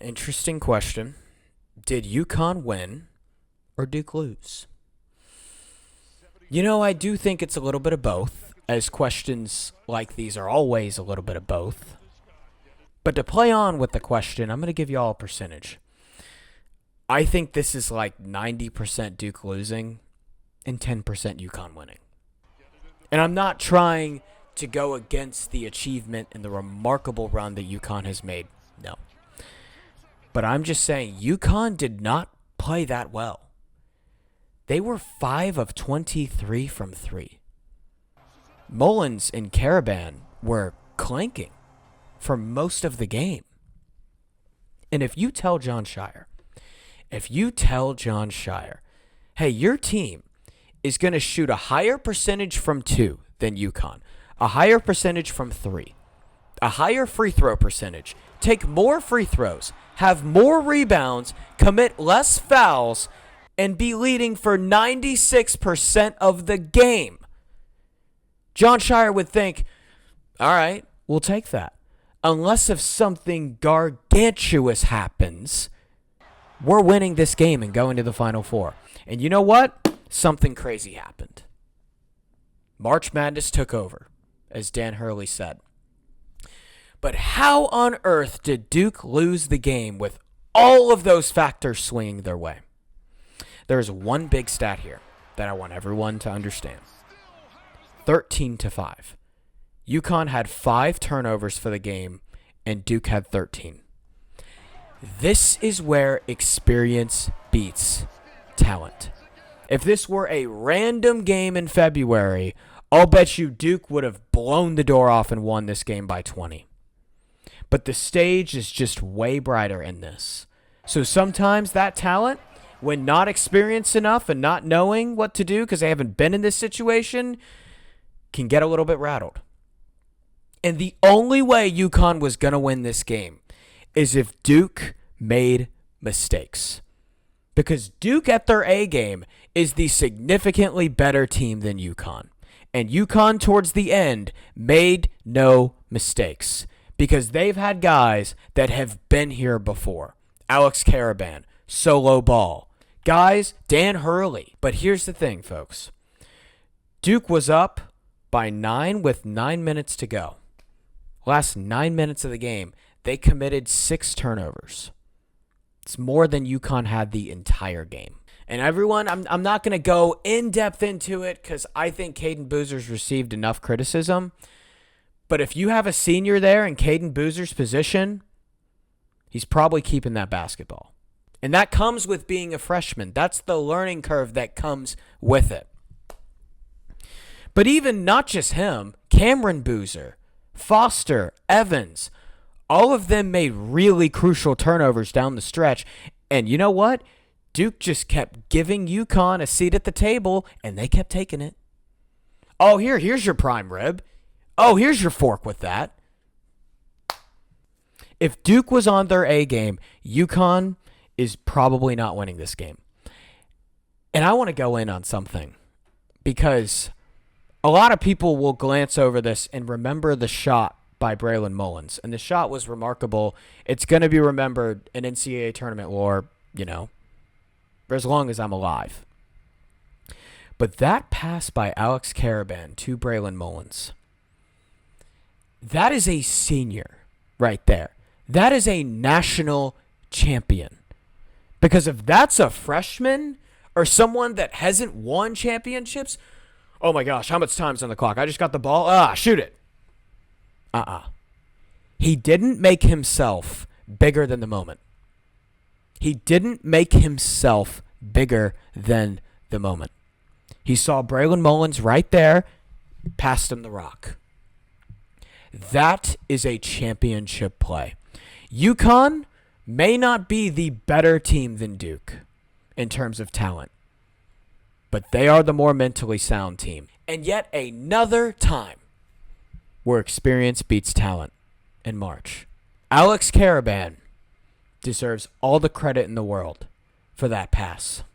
Interesting question. Did UConn win or Duke lose? I do think it's a little bit of both, as questions like these are always a little bit of both. But to play on with the question, I'm going to give you all a percentage. I think this is like 90% Duke losing and 10% UConn winning. And I'm not trying to go against the achievement and the remarkable run that UConn has made. No. But I'm just saying UConn did not play that well. They were 5 of 23 from 3. Mullins and Caravan were clanking for most of the game. And if you tell John Shire, hey, your team is going to shoot a higher percentage from 2 than UConn, a higher percentage from 3, a higher free throw percentage, take more free throws, have more rebounds, commit less fouls, and be leading for 96% of the game. John Shire would think, all right, we'll take that. Unless if something gargantuous happens, we're winning this game and going to the Final Four. And you know what? Something crazy happened. March Madness took over, as Dan Hurley said. But how on earth did Duke lose the game with all of those factors swinging their way? There is one big stat here that I want everyone to understand. 13-5. UConn had 5 turnovers for the game, and Duke had 13. This is where experience beats talent. If this were a random game in February, I'll bet you Duke would have blown the door off and won this game by 20. But the stage is just way brighter in this. So sometimes that talent, when not experienced enough and not knowing what to do because they haven't been in this situation, can get a little bit rattled. And the only way UConn was going to win this game is if Duke made mistakes. Because Duke at their A game is the significantly better team than UConn. And UConn towards the end made no mistakes. Because they've had guys that have been here before. Alex Caravan, Solo Ball. Guys, Dan Hurley. But here's the thing, folks. Duke was up by 9 with 9 minutes to go. Last 9 minutes of the game, they committed 6 turnovers. It's more than UConn had the entire game. And everyone, I'm not going to go in-depth into it because I think Caden Boozer's received enough criticism. But if you have a senior there in Caden Boozer's position, he's probably keeping that basketball. And that comes with being a freshman. That's the learning curve that comes with it. But even not just him, Cameron Boozer, Foster, Evans, all of them made really crucial turnovers down the stretch. And you know what? Duke just kept giving UConn a seat at the table, and they kept taking it. Oh, here's your prime rib. Oh, here's your fork with that. If Duke was on their A game, UConn is probably not winning this game. And I want to go in on something because a lot of people will glance over this and remember the shot by Braylon Mullins. And the shot was remarkable. It's going to be remembered in NCAA tournament lore, for as long as I'm alive. But that pass by Alex Caravan to Braylon Mullins, that is a senior right there. That is a national champion. Because if that's a freshman or someone that hasn't won championships, oh my gosh, how much time's on the clock? I just got the ball. Shoot it. He didn't make himself bigger than the moment. He didn't make himself bigger than the moment. He saw Braylon Mullins right there, passed him the rock. That is a championship play. UConn may not be the better team than Duke in terms of talent, but they are the more mentally sound team. And yet another time where experience beats talent in March. Alex Caravan deserves all the credit in the world for that pass.